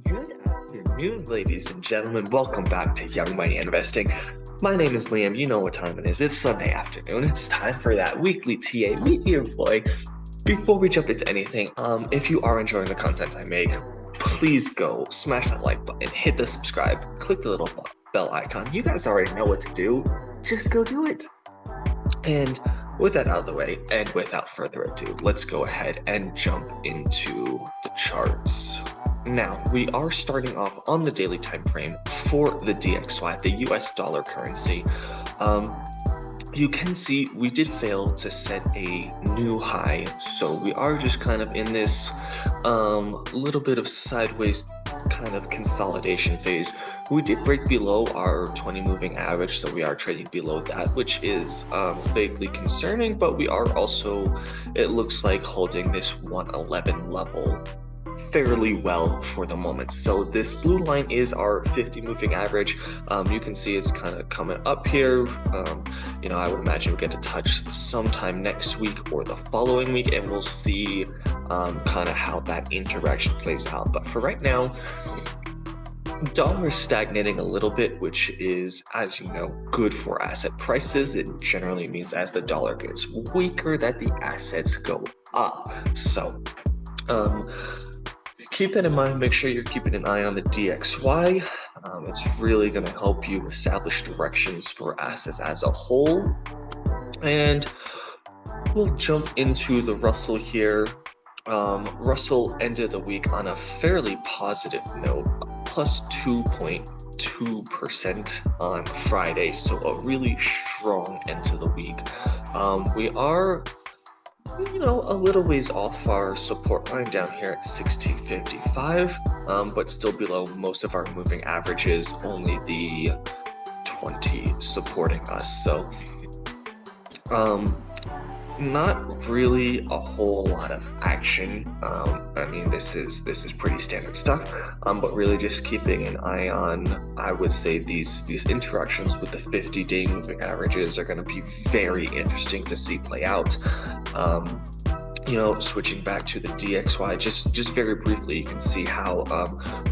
Good afternoon, ladies and gentlemen. Welcome back to Young Money Investing. My name is Liam. You know what time it is. It's Sunday afternoon. It's time for that weekly TA, weekly employee. Before we jump into anything, if you are enjoying the content I make, please go smash that like button, hit the subscribe, click the little bell icon. You guys already know what to do. Just go do it. And with that out of the way, and without further ado, let's go ahead and jump into the charts. Now, we are starting off on the daily time frame for the DXY, the US dollar currency. You can see we did fail to set a new high, so we are just kind of in this little bit of sideways kind of consolidation phase. We did break below our 20 moving average, so we are trading below that, which is vaguely concerning, but we are also, it looks like, holding this 111 level fairly well for the moment. So this blue line is our 50 moving average. You can see it's kind of coming up here. I would imagine we'll get a touch sometime next week or the following week, and we'll see kind of how that interaction plays out. But for right now, dollar is stagnating a little bit, which is, as you know, good for asset prices. It generally means as the dollar gets weaker that the assets go up. So keep that in mind. Make sure you're keeping an eye on the DXY. It's really going to help you establish directions for assets as a whole. And we'll jump into the Russell here. Russell ended the week on a fairly positive note, plus 2.2% on Friday, so a really strong end to the week. We are a little ways off our support line down here at 1655, but still below most of our moving averages, only the 20 supporting us. So not really a whole lot of action. This is pretty standard stuff, but really just keeping an eye on, I would say, these interactions with the 50-day moving averages are going to be very interesting to see play out. Switching back to the DXY, just very briefly, you can see how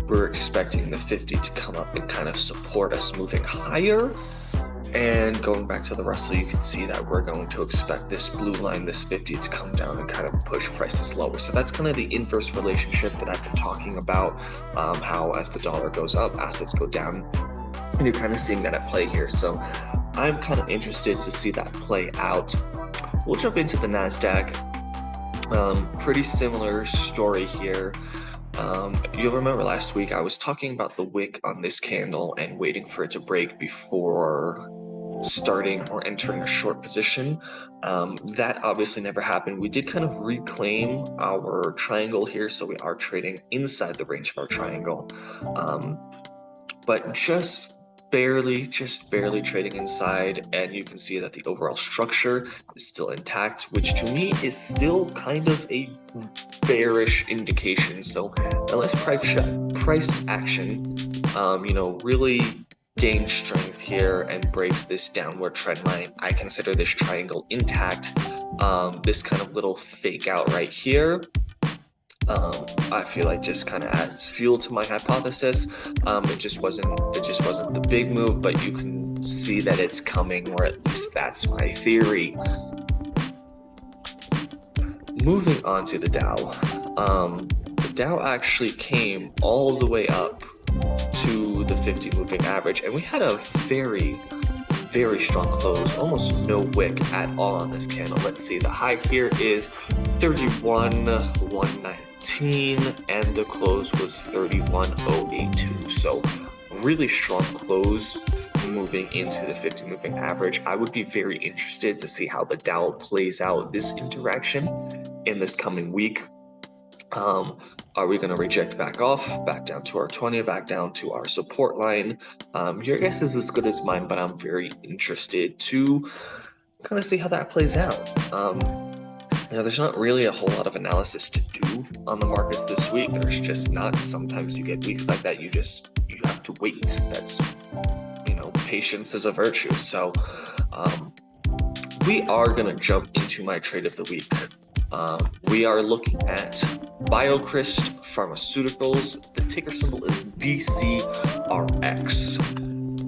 we're expecting the 50 to come up and kind of support us moving higher. And going back to the Russell, you can see that we're going to expect this blue line, this 50, to come down and kind of push prices lower. So that's kind of the inverse relationship that I've been talking about, how as the dollar goes up, assets go down. And you're kind of seeing that at play here. So I'm kind of interested to see that play out. We'll jump into the NASDAQ. Pretty similar story here. You'll remember last week I was talking about the wick on this candle and waiting for it to break before starting or entering a short position. That obviously never happened. We did kind of reclaim our triangle here, so we are trading inside the range of our triangle, but just barely trading inside, and you can see that the overall structure is still intact, which to me is still kind of a bearish indication. So unless price action really gains strength here and breaks this downward trend line, I consider this triangle intact. This kind of little fake out right here, I feel like just kind of adds fuel to my hypothesis. It just wasn't the big move, but you can see that it's coming, or at least that's my theory. Moving on to the Dow. The Dow actually came all the way up to the 50 moving average, and we had a very strong close, almost no wick at all on this candle. Let's see, the high here is 31,119, and the close was 31,082. So really strong close moving into the 50 moving average. I would be very interested to see how the Dow plays out this interaction in this coming week. Are we going to reject back down to our 20, back down to our support line? Your guess is as good as mine, but I'm very interested to kind of see how that plays out. There's not really a whole lot of analysis to do on the markets this week. There's just not. Sometimes you get weeks like that. You have to wait. That's, patience is a virtue. So we are going to jump into my trade of the week. We are looking at BioCryst Pharmaceuticals. The ticker symbol is BCRX.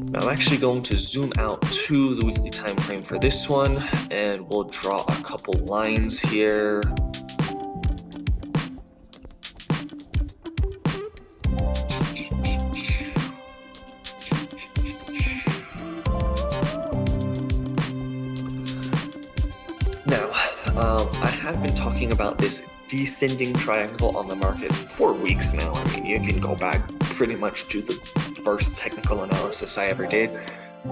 Now I'm actually going to zoom out to the weekly time frame for this one, and we'll draw a couple lines here. Now, I have been talking about this descending triangle on the markets for weeks now. I mean, you can go back pretty much to the first technical analysis I ever did,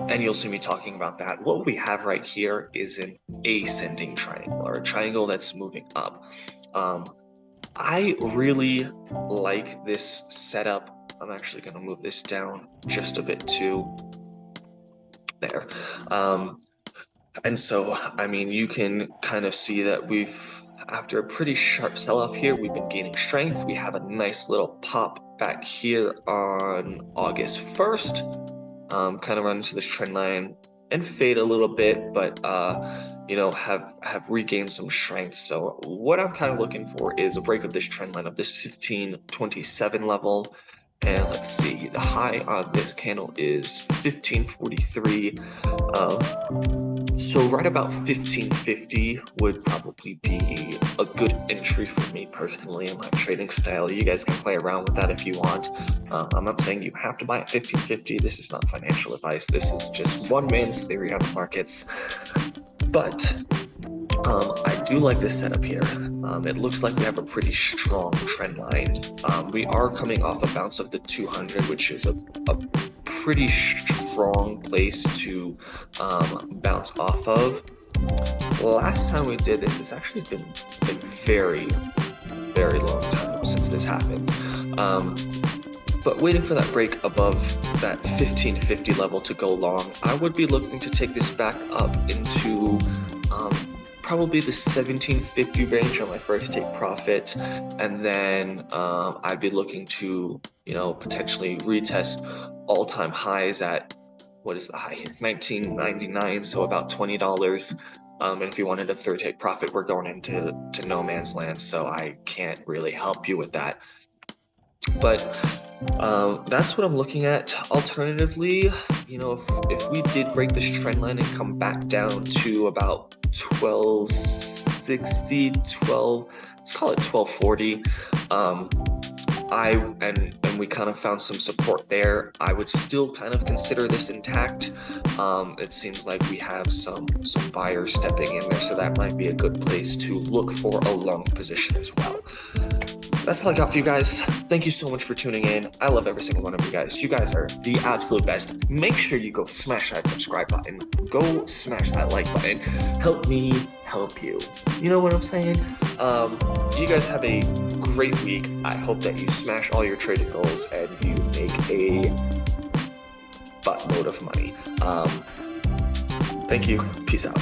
and you'll see me talking about that. What we have right here is an ascending triangle, or a triangle that's moving up. I really like this setup. I'm actually going to move this down just a bit too. There. And so, I mean, you can kind of see that after a pretty sharp sell-off here, we've been gaining strength. We have a nice little pop back here on August 1st, kind of run into this trend line and fade a little bit, but, you know, have regained some strength. So what I'm kind of looking for is a break of this trend line of this 1527 level. And let's see, the high on this candle is 1543. So right about 1550 would probably be a good entry for me personally in my trading style. You guys can play around with that if you want. I'm not saying you have to buy at 1550. This is not financial advice. This is just one man's theory on the markets. But I do like this setup here. It looks like we have a pretty strong trend line. We are coming off a bounce of the 200, which is a pretty strong place to bounce off of. Last time we did this, it's actually been a very, very long time since this happened. But waiting for that break above that 1550 level to go long, I would be looking to take this back up into probably the 1750 range on my first take profit, and then I'd be looking to, you know, potentially retest all-time highs at, what is the high here, 1999, so about $20. And if you wanted a third take profit, we're going into no man's land, so I can't really help you with that. But that's what I'm looking at. Alternatively, you know, if we did break this trend line and come back down to about 1260, let's call it 1240, and we kind of found some support there, I would still kind of consider this intact. It seems like we have some buyers stepping in there, so that might be a good place to look for a long position as well. That's all I got for you guys. Thank you so much for tuning in. I love every single one of you guys. You guys are the absolute best. Make sure you go smash that subscribe button. Go smash that like button. Help me help you. You know what I'm saying? You guys have a great week. I hope that you smash all your trading goals and you make a buttload of money. Thank you. Peace out.